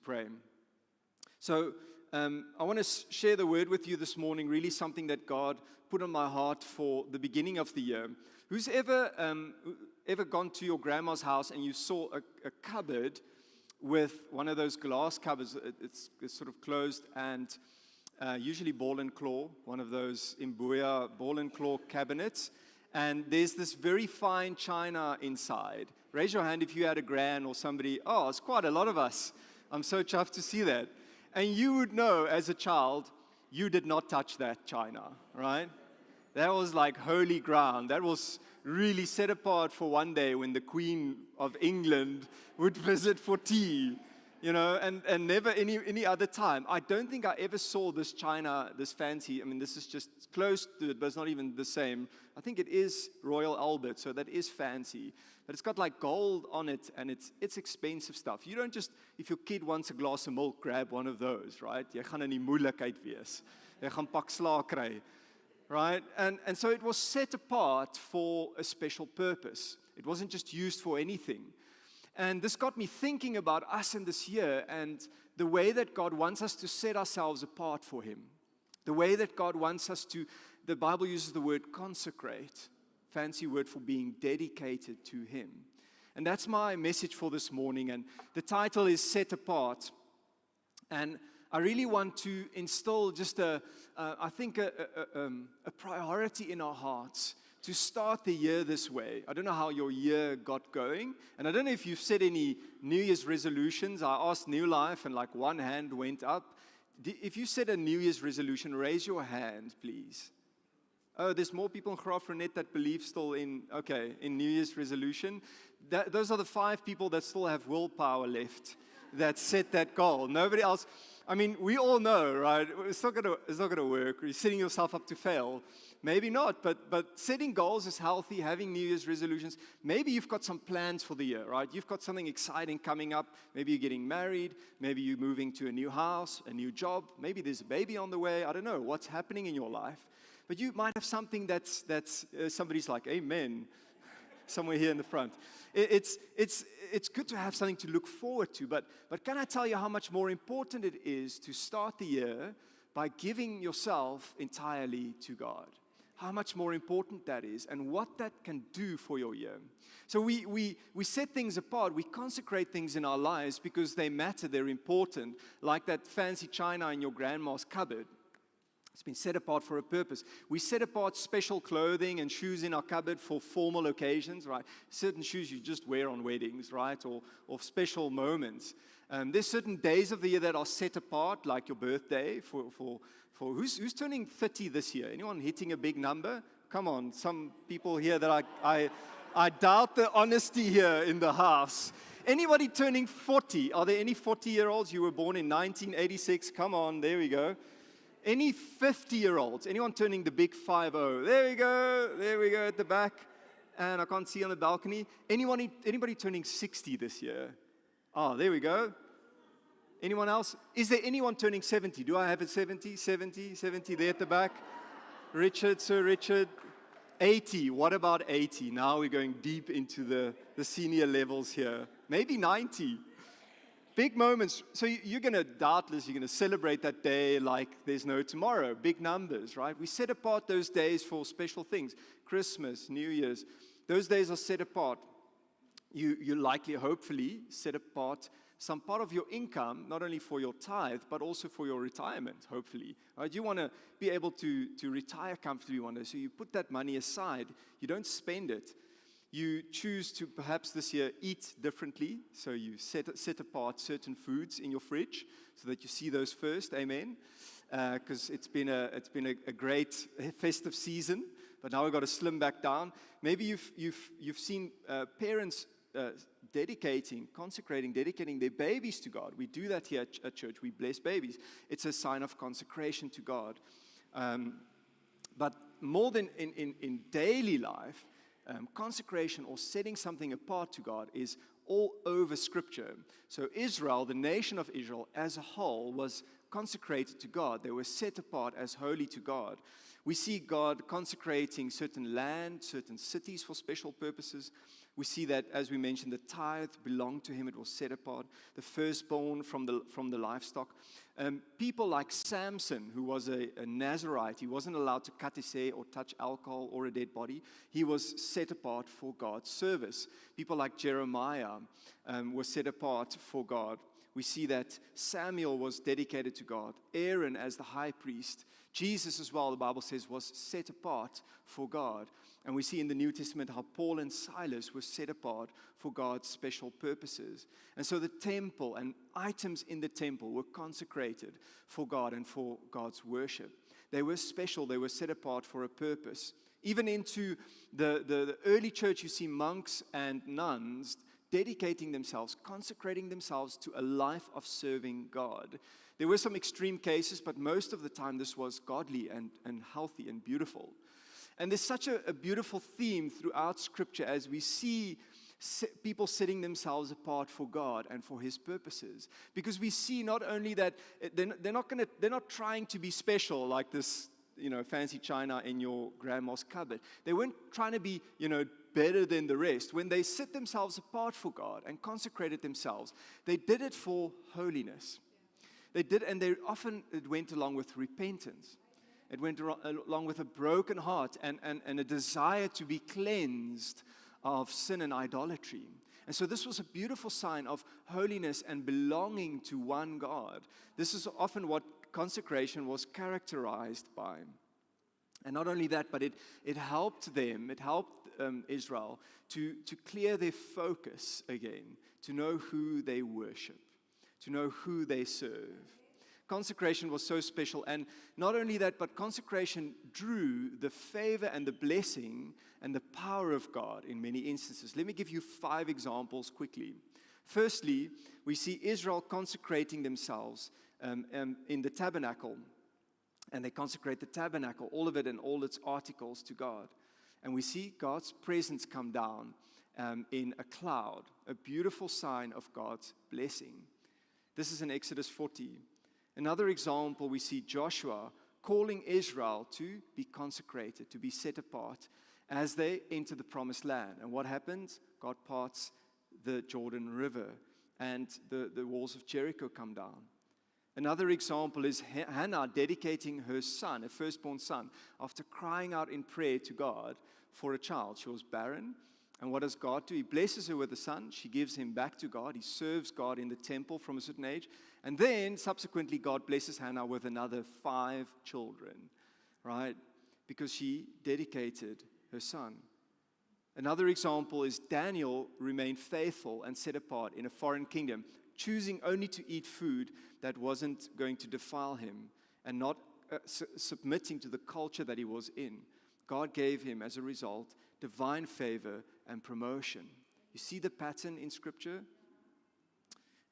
pray. So I want to share the word with you this morning, really something that God put on my heart for the beginning of the year. Who's ever gone to your grandma's house and you saw a cupboard with one of those glass cupboards? It's sort of closed and usually ball and claw, one of those Imbuya ball and claw cabinets. And there's this very fine china inside. Raise your hand if you had a gran or somebody. Oh, it's quite a lot of us. I'm so chuffed to see that. And you would know as a child, you did not touch that china, right? That was like holy ground. That was really set apart for one day when the Queen of England would visit for tea, and never any other time. I don't think I ever saw this china, this fancy. I mean, this is just close to it, but it's not even the same. I think it is Royal Albert, so that is fancy. But it's got like gold on it, and it's expensive stuff. You don't just, if your kid wants a glass of milk, grab one of those, right? Jy gaan in die moeilikheid wees. Jy gaan pak slaag kry, right? And so it was set apart for a special purpose. It wasn't just used for anything. And this got me thinking about us in this year and the way that God wants us to set ourselves apart for Him. The way that God wants us to, the Bible uses the word consecrate, fancy word for being dedicated to Him. And that's my message for this morning. And the title is Set Apart. And I really want to instill just a priority in our hearts to start the year this way. I don't know how your year got going, and I don't know if you've set any New Year's resolutions. I asked New Life, and like one hand went up. If you set a New Year's resolution, raise your hand, please. Oh, there's more people in Graafrenet that believe still in New Year's resolution. Those are the 5 people that still have willpower left that set that goal. Nobody else. I mean, we all know, right? It's not gonna work. You're setting yourself up to fail. Maybe not, but setting goals is healthy, having New Year's resolutions. Maybe you've got some plans for the year, right? You've got something exciting coming up. Maybe you're getting married. Maybe you're moving to a new house, a new job. Maybe there's a baby on the way. I don't know what's happening in your life. But you might have something that's somebody's like, amen, somewhere here in the front. It's good to have something to look forward to, but can I tell you how much more important it is to start the year by giving yourself entirely to God? How much more important that is and what that can do for your year. So we set things apart, we consecrate things in our lives because they matter, they're important, like that fancy china in your grandma's cupboard. It's been set apart for a purpose. We set apart special clothing and shoes in our cupboard for formal occasions, right? Certain shoes you just wear on weddings, right? Or special moments. There's certain days of the year that are set apart, like your birthday. For who's turning 30 this year? Anyone hitting a big number? Come on, some people here that I doubt the honesty here in the house. Anybody turning 40? Are there any 40-year-olds? You were born in 1986. Come on, there we go. Any 50-year-olds? Anyone turning the big 50? There we go at the back. And I can't see on the balcony. Anybody turning 60 this year? Oh, there we go. Anyone else? Is there anyone turning 70? Do I have a 70 there at the back? Richard, Sir Richard. 80. What about 80? Now we're going deep into the senior levels here. Maybe 90. Big moments. So you're going to celebrate that day like there's no tomorrow. Big numbers, right? We set apart those days for special things. Christmas, New Year's. Those days are set apart. You likely, hopefully, set apart some part of your income, not only for your tithe, but also for your retirement, hopefully. Right? You want to be able to retire comfortably one day. So you put that money aside. You don't spend it. You choose to perhaps this year eat differently, so you set apart certain foods in your fridge so that you see those first, amen, because it's been a great festive season, but now we've got to slim back down. Maybe you've seen parents dedicating their babies to God. We do that here at church. We bless babies. It's a sign of consecration to God. But more than in daily life, consecration or setting something apart to God is all over Scripture. So Israel, the nation of Israel as a whole, was consecrated to God. They were set apart as holy to God. We see God consecrating certain land, certain cities for special purposes. We see that, as we mentioned, the tithe belonged to him. It was set apart. The firstborn from the livestock. People like Samson, who was a Nazirite, he wasn't allowed to cut his hair or touch alcohol or a dead body. He was set apart for God's service. People like Jeremiah were set apart for God. We see that Samuel was dedicated to God. Aaron, as the high priest. Jesus as well, the Bible says, was set apart for God. And we see in the New Testament how Paul and Silas were set apart for God's special purposes. And so the temple and items in the temple were consecrated for God and for God's worship. They were special. They were set apart for a purpose. Even into the early church, you see monks and nuns dedicating themselves, consecrating themselves to a life of serving God. There were some extreme cases, but most of the time this was godly and healthy and beautiful. And there's such a beautiful theme throughout Scripture as we see people setting themselves apart for God and for His purposes. Because we see not only that they're not trying to be special like this, fancy china in your grandma's cupboard. They weren't trying to be, better than the rest. When they set themselves apart for God and consecrated themselves, they did it for holiness. They did, and it went along with repentance. It went along with a broken heart and a desire to be cleansed of sin and idolatry. And so this was a beautiful sign of holiness and belonging to one God. This is often what consecration was characterized by. And not only that, but it helped Israel to clear their focus again, to know who they worship, to know who they serve. Consecration was so special, and not only that, but consecration drew the favor and the blessing and the power of God in many instances. Let me give you 5 examples quickly. Firstly, we see Israel consecrating themselves in the tabernacle, and they consecrate the tabernacle, all of it and all its articles to God. And we see God's presence come down in a cloud, a beautiful sign of God's blessing. This is in Exodus 40. Another example, we see Joshua calling Israel to be consecrated, to be set apart as they enter the promised land. And what happens? God parts the Jordan River and the walls of Jericho come down. Another example is Hannah dedicating her son, her firstborn son, after crying out in prayer to God for a child. She was barren. And what does God do? He blesses her with a son. She gives him back to God. He serves God in the temple from a certain age. And then, subsequently, God blesses Hannah with another 5 children, right? Because she dedicated her son. Another example is Daniel remained faithful and set apart in a foreign kingdom, choosing only to eat food that wasn't going to defile him and not submitting to the culture that he was in. God gave him, as a result, divine favor and promotion. You see the pattern in Scripture?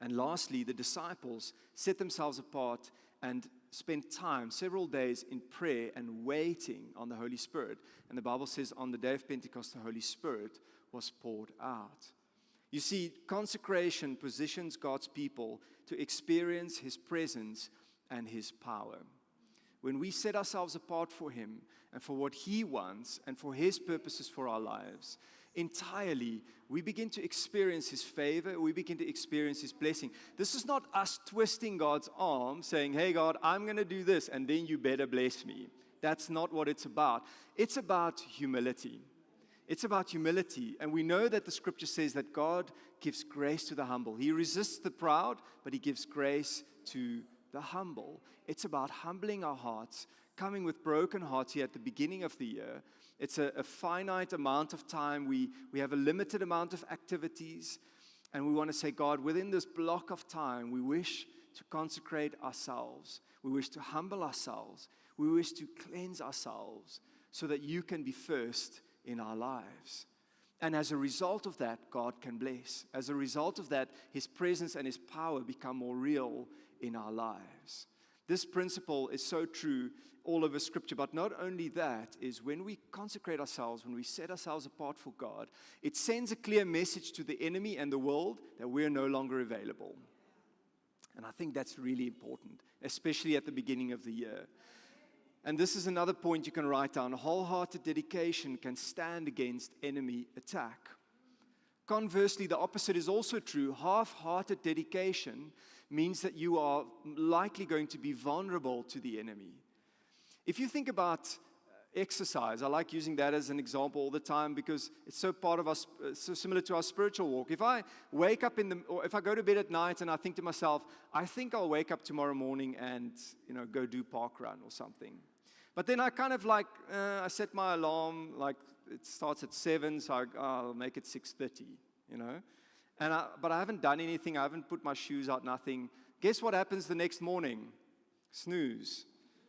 And lastly, the disciples set themselves apart and spent time, several days, in prayer and waiting on the Holy Spirit. And the Bible says on the day of Pentecost, the Holy Spirit was poured out. You see, consecration positions God's people to experience His presence and His power. When we set ourselves apart for Him and for what He wants and for His purposes for our lives, entirely, we begin to experience His favor, we begin to experience His blessing. This is not us twisting God's arm, saying, hey God, I'm going to do this, and then you better bless me. That's not what it's about. It's about humility. It's about humility, and we know that the Scripture says that God gives grace to the humble. He resists the proud, but He gives grace to the humble. It's about humbling our hearts, coming with broken hearts here at the beginning of the year. It's a finite amount of time. We have a limited amount of activities, and we want to say, God, within this block of time, we wish to consecrate ourselves. We wish to humble ourselves. We wish to cleanse ourselves so that you can be first in our lives. And as a result of that, God can bless. As a result of that, His presence and His power become more real in our lives. This principle is so true all over Scripture, but not only that, is when we consecrate ourselves, when we set ourselves apart for God, it sends a clear message to the enemy and the world that we are no longer available. And I think that's really important, especially at the beginning of the year. And this is another point you can write down. Wholehearted dedication can stand against enemy attack. Conversely, the opposite is also true. Half-hearted dedication means that you are likely going to be vulnerable to the enemy. If you think about exercise, I like using that as an example all the time because it's so part of us, so similar to our spiritual walk. If I wake up or if I go to bed at night and I think to myself, I think I'll wake up tomorrow morning and go do park run or something. But then I kind of I set my alarm, like it starts at 7, so I'll make it 6:30, But I haven't done anything. I haven't put my shoes out, nothing. Guess what happens the next morning? Snooze,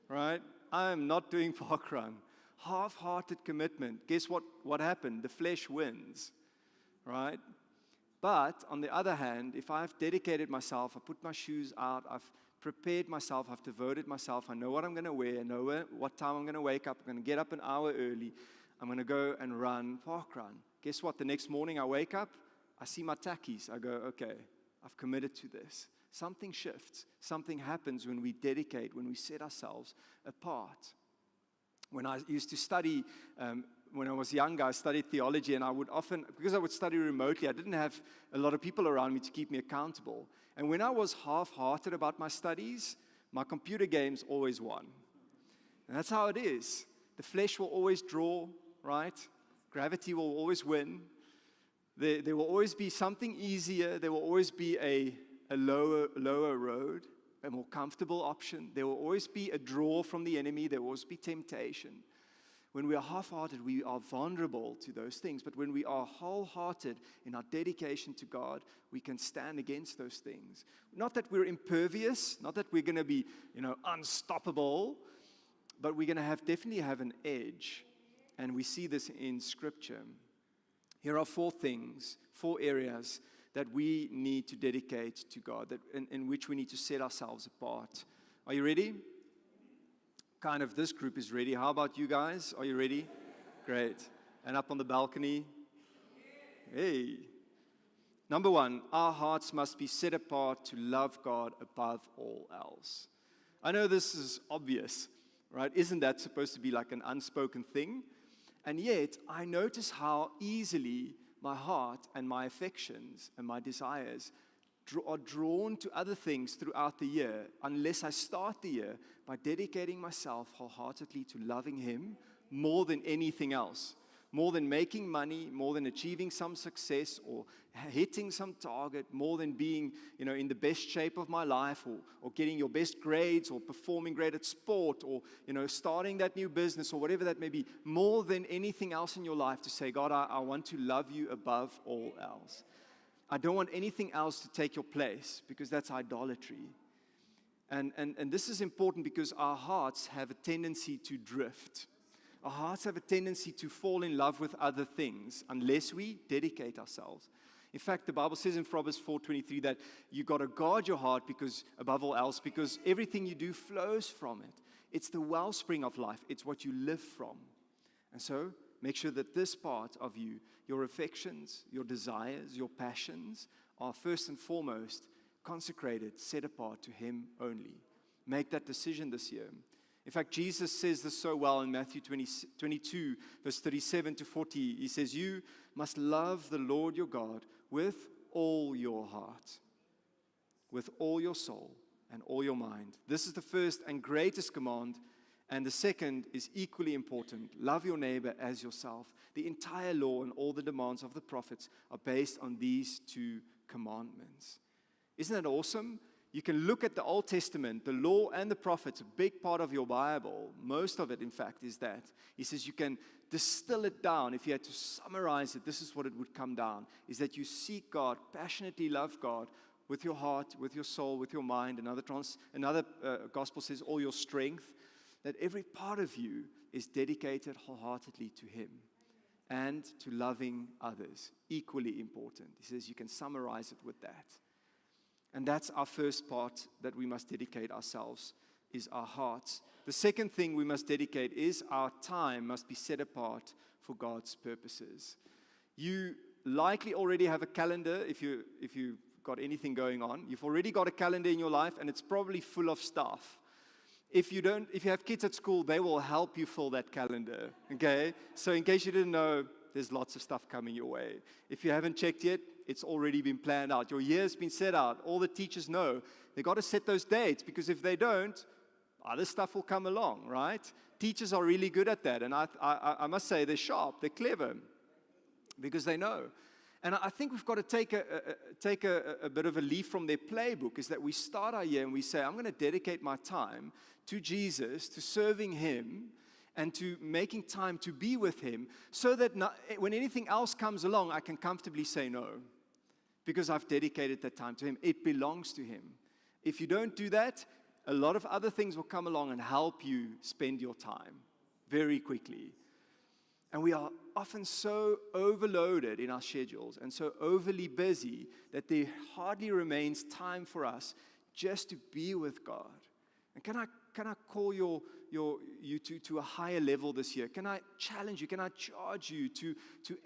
right? I am not doing park run. Half-hearted commitment. Guess what happened? The flesh wins, right? But on the other hand, if I've dedicated myself, I put my shoes out, I've prepared myself, I've devoted myself, I know what I'm going to wear, I know what time I'm going to wake up, I'm going to get up an hour early, I'm going to go and run, park run. Guess what? The next morning I wake up, I see my tackies. I go, okay, I've committed to this. Something shifts. Something happens when we dedicate, when we set ourselves apart. When I used to study, when I was younger, I studied theology, and I would often, because I would study remotely, I didn't have a lot of people around me to keep me accountable. And when I was half-hearted about my studies, my computer games always won. And that's how it is. The flesh will always draw, right? Gravity will always win. There will always be something easier. There will always be a lower road, a more comfortable option. There will always be a draw from the enemy. There will always be temptation. When we are half-hearted, we are vulnerable to those things. But when we are wholehearted in our dedication to God, we can stand against those things. Not that we're impervious, not that we're going to be, unstoppable, but we're going to definitely have an edge. And we see this in Scripture. Here are 4 things, 4 areas that we need to dedicate to God, in which we need to set ourselves apart. Are you ready? Kind of this group is ready. How about you guys? Are you ready? Great. And up on the balcony? Hey. Number 1, our hearts must be set apart to love God above all else. I know this is obvious, right? Isn't that supposed to be like an unspoken thing? And yet, I notice how easily my heart and my affections and my desires are drawn to other things throughout the year unless I start the year by dedicating myself wholeheartedly to loving Him more than anything else. More than making money, more than achieving some success or hitting some target, more than being, in the best shape of my life or getting your best grades or performing great at sport or, starting that new business or whatever that may be. More than anything else in your life to say, God, I want to love you above all else. I don't want anything else to take your place because that's idolatry. And this is important because our hearts have a tendency to drift. Our hearts have a tendency to fall in love with other things unless we dedicate ourselves. In fact, the Bible says in Proverbs 4:23 that you got to guard your heart above all else, because everything you do flows from it. It's the wellspring of life. It's what you live from. And so, make sure that this part of you, your affections, your desires, your passions, are first and foremost consecrated, set apart to Him only. Make that decision this year. In fact, Jesus says this so well in Matthew 22, verse 37 to 40. He says, you must love the Lord your God with all your heart, with all your soul, and all your mind. This is the first and greatest command, and the second is equally important. Love your neighbor as yourself. The entire law and all the demands of the prophets are based on these 2 commandments. Isn't that awesome? You can look at the Old Testament, the law and the prophets, a big part of your Bible. Most of it, in fact, is that. He says you can distill it down. If you had to summarize it, this is what it would come down, is that you seek God, passionately love God with your heart, with your soul, with your mind. Another gospel says all your strength, that every part of you is dedicated wholeheartedly to Him and to loving others. Equally important. He says you can summarize it with that. And that's our first part that we must dedicate ourselves, is our hearts. The second thing we must dedicate is our time must be set apart for God's purposes. You likely already have a calendar if you've got anything going on. You've already got a calendar in your life, and it's probably full of stuff. If you have kids at school, they will help you fill that calendar, okay? So in case you didn't know, there's lots of stuff coming your way. If you haven't checked yet, it's already been planned out. Your year's been set out. All the teachers know. They got to set those dates, because if they don't, other stuff will come along, right? Teachers are really good at that, and I must say they're sharp, they're clever, because they know. And I think we've got to take a bit of a leaf from their playbook, is that we start our year and we say, I'm going to dedicate my time to Jesus, to serving Him, and to making time to be with Him, so that when anything else comes along, I can comfortably say no, because I've dedicated that time to Him. It belongs to Him. If you don't do that, a lot of other things will come along and help you spend your time very quickly. And we are often so overloaded in our schedules and so overly busy that there hardly remains time for us just to be with God. And can I call you to a higher level this year? Can I challenge you? Can I charge you to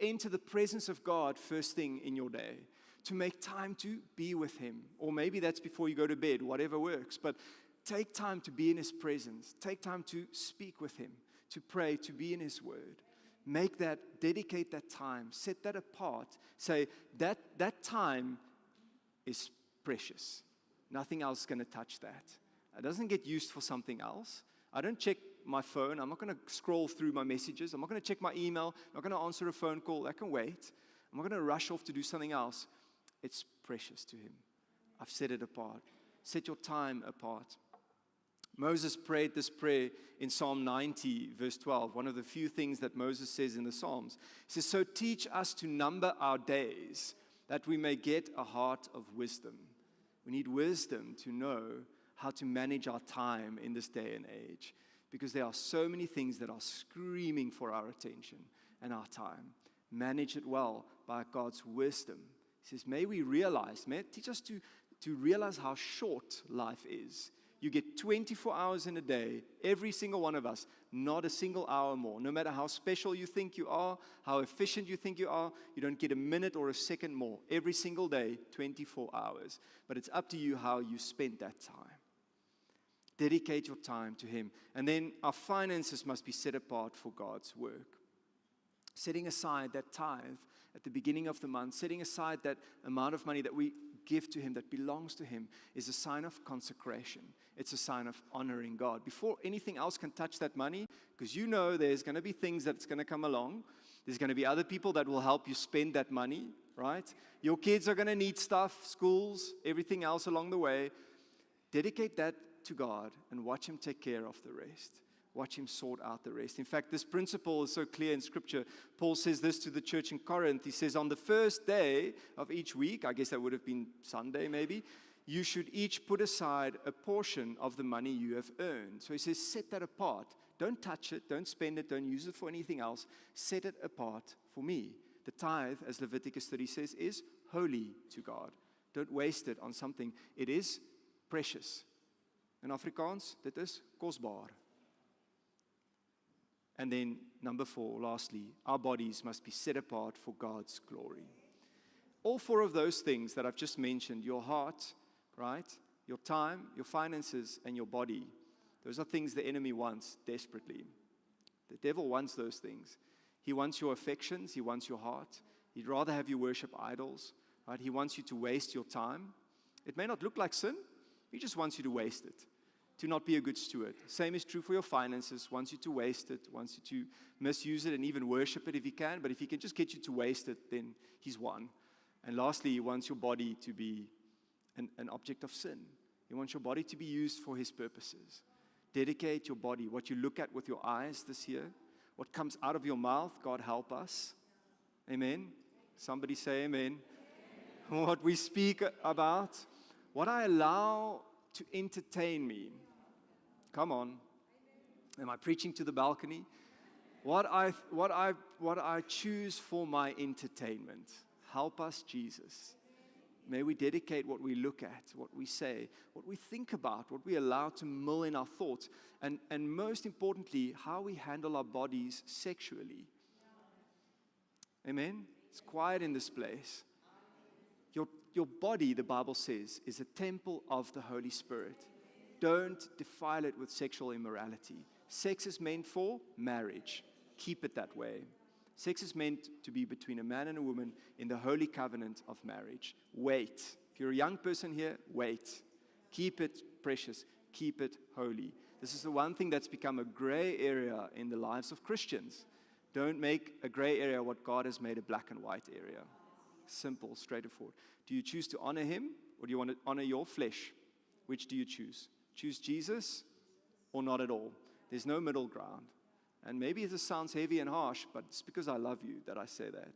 enter the presence of God first thing in your day? To make time to be with Him. Or maybe that's before you go to bed, whatever works. But take time to be in His presence. Take time to speak with Him, to pray, to be in His Word. Dedicate that time, set that apart. Say, that time is precious. Nothing else is going to touch that. It doesn't get used for something else. I don't check my phone. I'm not going to scroll through my messages. I'm not going to check my email. I'm not going to answer a phone call. That can wait. I'm not going to rush off to do something else. It's precious to Him. I've set it apart. Set your time apart. Moses prayed this prayer in Psalm 90, verse 12, one of the few things that Moses says in the Psalms. He says, so teach us to number our days, that we may get a heart of wisdom. We need wisdom to know how to manage our time in this day and age, because there are so many things that are screaming for our attention and our time. Manage it well by God's wisdom. He says, may teach us to realize how short life is. You get 24 hours in a day, every single one of us, not a single hour more. No matter how special you think you are, how efficient you think you are, you don't get a minute or a second more. Every single day, 24 hours. But it's up to you how you spend that time. Dedicate your time to Him. And then our finances must be set apart for God's work. Setting aside that tithe at the beginning of the month, setting aside that amount of money that we give to Him, that belongs to Him, is a sign of consecration. It's a sign of honoring God. Before anything else can touch that money, because you know there's going to be things that's going to come along. There's going to be other people that will help you spend that money, right? Your kids are going to need stuff, schools, everything else along the way. Dedicate that to God and watch Him take care of the rest. Watch Him sort out the rest. In fact, this principle is so clear in Scripture. Paul says this to the church in Corinth. He says, on the first day of each week, I guess that would have been Sunday maybe, you should each put aside a portion of the money you have earned. So he says, set that apart. Don't touch it. Don't spend it. Don't use it for anything else. Set it apart for me. The tithe, as Leviticus 30 says, is holy to God. Don't waste it on something. It is precious. In Afrikaans, dit is kosbaar. And then, number 4, lastly, our bodies must be set apart for God's glory. All 4 of those things that I've just mentioned, your heart, right, your time, your finances, and your body, those are things the enemy wants desperately. The devil wants those things. He wants your affections. He wants your heart. He'd rather have you worship idols, right? He wants you to waste your time. It may not look like sin. He just wants you to waste it, to not be a good steward. Same is true for your finances. Wants you to waste it, wants you to misuse it and even worship it if he can. But if he can just get you to waste it, then he's won. And lastly, he wants your body to be an object of sin. He wants your body to be used for his purposes. Dedicate your body, what you look at with your eyes this year, what comes out of your mouth, God help us. Amen. Somebody say amen. What we speak about, what I allow to entertain me. Come on. Am I preaching to the balcony? What I choose for my entertainment. Help us, Jesus. May we dedicate what we look at, what we say, what we think about, what we allow to mull in our thoughts, and most importantly, how we handle our bodies sexually. Amen? It's quiet in this place. Your body, the Bible says, is a temple of the Holy Spirit. don't defile it with sexual immorality. Sex is meant for marriage. Keep it that way. Sex is meant to be between a man and a woman in the holy covenant of marriage. Wait. If you're a young person here, wait. Keep it precious. Keep it holy. This is the one thing that's become a gray area in the lives of Christians. Don't make a gray area what God has made a black and white area. Simple, straightforward. Do you choose to honor him, or do you want to honor your flesh? Which do you choose? Choose Jesus or not at all. There's no middle ground. And maybe this sounds heavy and harsh, but it's because I love you that I say that.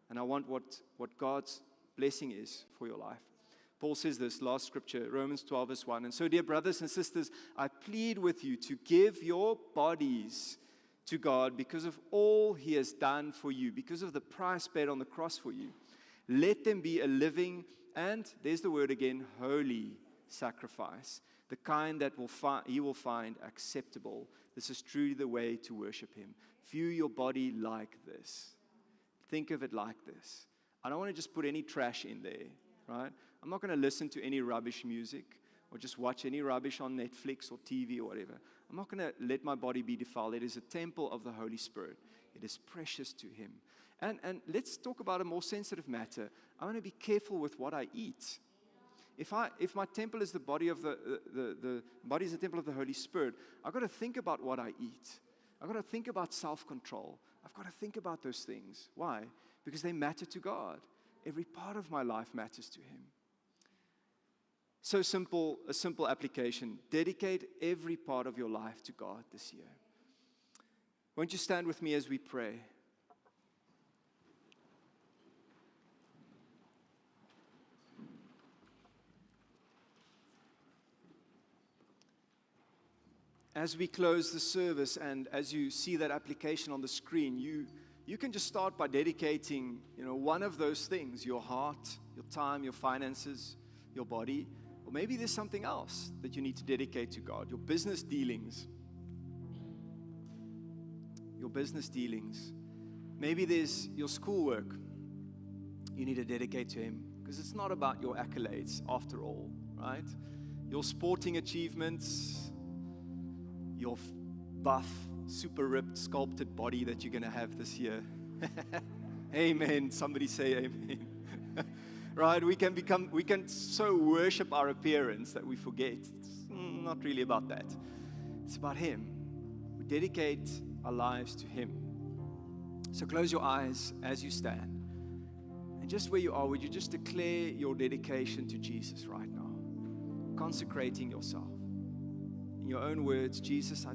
And I want what God's blessing is for your life. Paul says this, last scripture, Romans 12, verse 1. And so, dear brothers and sisters, I plead with you to give your bodies to God because of all he has done for you, because of the price paid on the cross for you. Let them be a living, and there's the word again, holy sacrifice, the kind that he will find acceptable. This is truly the way to worship him. View your body like this. Think of it like this. I don't want to just put any trash in there, right? I'm not going to listen to any rubbish music or just watch any rubbish on Netflix or TV or whatever. I'm not going to let my body be defiled. It is a temple of the Holy Spirit. It is precious to him. And let's talk about a more sensitive matter. I want to be careful with what I eat. If my temple is the body of the body is the temple of the Holy Spirit, I've got to think about what I eat. I've got to think about self-control. I've got to think about those things. Why? Because they matter to God. Every part of my life matters to him. So simple, a simple application. Dedicate every part of your life to God this year. Won't you stand with me as we pray? As we close the service and as you see that application on the screen, you can just start by dedicating, one of those things, your heart, your time, your finances, your body. Or maybe there's something else that you need to dedicate to God, your business dealings. Your business dealings. Maybe there's your schoolwork you need to dedicate to him, because it's not about your accolades after all, right? Your sporting achievements, your buff, super ripped, sculpted body that you're going to have this year. Amen. Somebody say amen. Right? We can so worship our appearance that we forget. It's not really about that. It's about him. We dedicate our lives to him. So close your eyes as you stand. And just where you are, would you just declare your dedication to Jesus right now? Consecrating yourself. In your own words, Jesus, I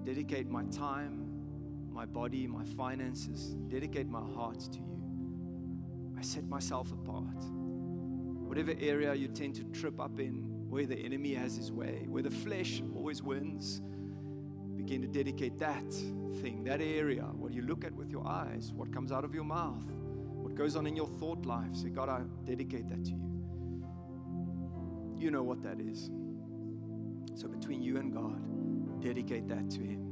dedicate my time, my body, my finances, dedicate my heart to you. I set myself apart. Whatever area you tend to trip up in, where the enemy has his way, where the flesh always wins, begin to dedicate that thing, that area, what you look at with your eyes, what comes out of your mouth, what goes on in your thought life. Say, God, I dedicate that to you. You know what that is. So between you and God, dedicate that to him.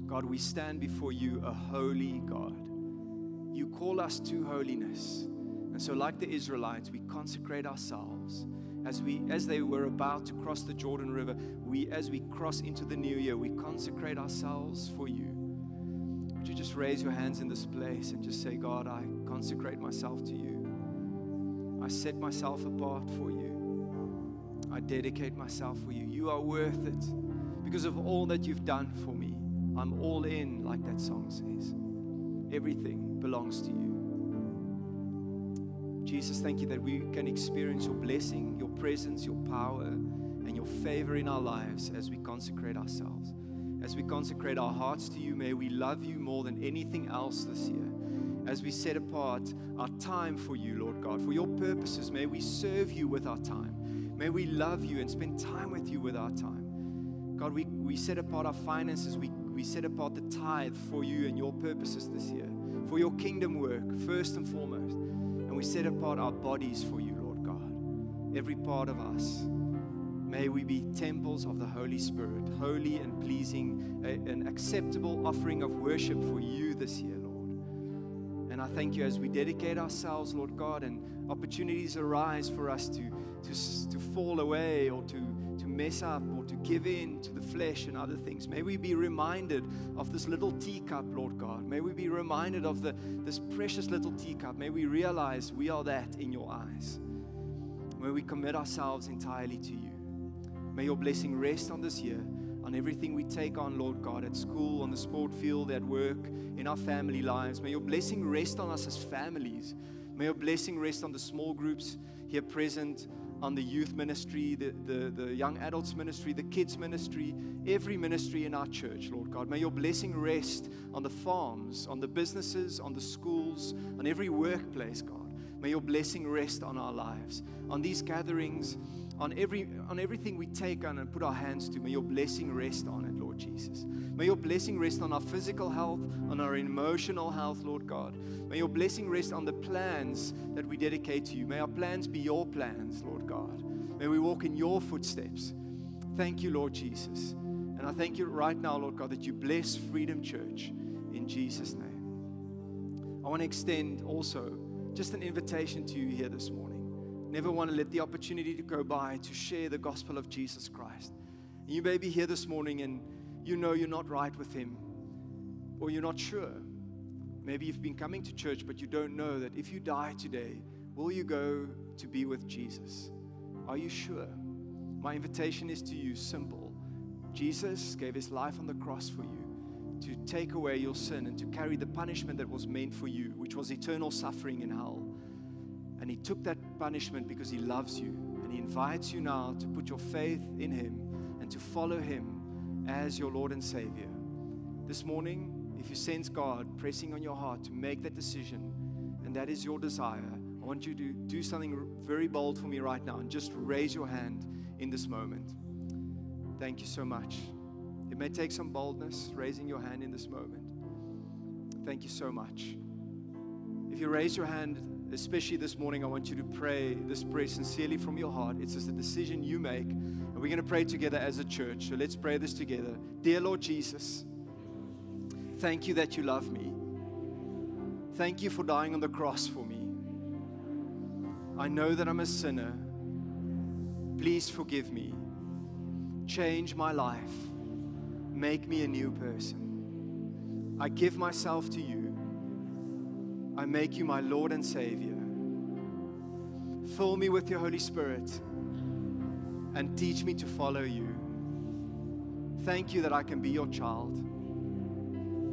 God, we stand before you, a holy God. You call us to holiness. And so like the Israelites, we consecrate ourselves. As they were about to cross the Jordan River, as we cross into the new year, we consecrate ourselves for you. Would you just raise your hands in this place and just say, God, I consecrate myself to you. I set myself apart for you. I dedicate myself for you. You are worth it because of all that you've done for me. I'm all in, like that song says. Everything belongs to you. Jesus, thank you that we can experience your blessing, your presence, your power, and your favor in our lives as we consecrate ourselves. As we consecrate our hearts to you, may we love you more than anything else this year. As we set apart our time for you, Lord God, for your purposes, may we serve you with our time. May we love you and spend time with you with our time. God, we set apart our finances. We set apart the tithe for you and your purposes this year, for your kingdom work, first and foremost. And we set apart our bodies for you, Lord God. Every part of us. May we be temples of the Holy Spirit, holy and pleasing, an acceptable offering of worship for you this year, Lord. And I thank you as we dedicate ourselves, Lord God, and opportunities arise for us to fall away or to mess up or to give in to the flesh and other things. May we be reminded of this little teacup, Lord God. May we be reminded of this precious little teacup. May we realize we are that in your eyes. May we commit ourselves entirely to you. May your blessing rest on this year, on everything we take on, Lord God, at school, on the sport field, at work, in our family lives. May your blessing rest on us as families. May your blessing rest on the small groups here present, on the youth ministry, the young adults ministry, the kids ministry, every ministry in our church, Lord God. May your blessing rest on the farms, on the businesses, on the schools, on every workplace, God. May your blessing rest on our lives, on these gatherings, on everything we take on and put our hands to. May your blessing rest on it, Lord Jesus. May your blessing rest on our physical health, on our emotional health, Lord God. May your blessing rest on the plans that we dedicate to you. May our plans be your plans, Lord God. May we walk in your footsteps. Thank you, Lord Jesus. And I thank you right now, Lord God, that you bless Freedom Church in Jesus' name. I want to extend also just an invitation to you here this morning. Never want to let the opportunity to go by to share the gospel of Jesus Christ. And you may be here this morning and you know you're not right with Him, or you're not sure. Maybe you've been coming to church, but you don't know that if you die today, will you go to be with Jesus? Are you sure? My invitation is to you, simple. Jesus gave His life on the cross for you to take away your sin and to carry the punishment that was meant for you, which was eternal suffering in hell. And He took that punishment because He loves you. And He invites you now to put your faith in Him and to follow Him as your Lord and Savior. This morning, if you sense God pressing on your heart to make that decision, and that is your desire, I want you to do something very bold for me right now and just raise your hand in this moment. Thank you so much. It may take some boldness, raising your hand in this moment. Thank you so much. If you raise your hand, especially this morning, I want you to pray this prayer sincerely from your heart. It's just a decision you make, and we're going to pray together as a church. So let's pray this together. Dear Lord Jesus, thank you that you love me. Thank you for dying on the cross for me. I know that I'm a sinner. Please forgive me. Change my life. Make me a new person. I give myself to you. I make you my Lord and Savior. Fill me with your Holy Spirit and teach me to follow you. Thank you that I can be your child,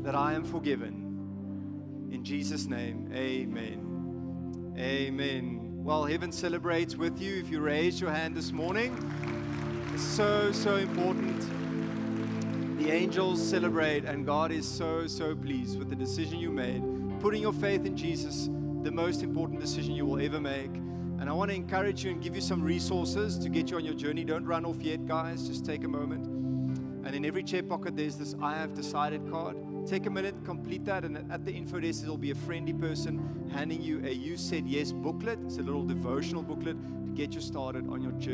that I am forgiven. In Jesus' name, amen. Amen. Well, heaven celebrates with you if you raise your hand this morning. It's so, so important. The angels celebrate, and God is so, so pleased with the decision you made. Putting your faith in Jesus, the most important decision you will ever make. And I want to encourage you and give you some resources to get you on your journey. Don't run off yet, guys. Just take a moment. And in every chair pocket, there's this I have decided card. Take a minute, complete that, and at the info desk, there'll be a friendly person handing you a You Said Yes booklet. It's a little devotional booklet to get you started on your journey.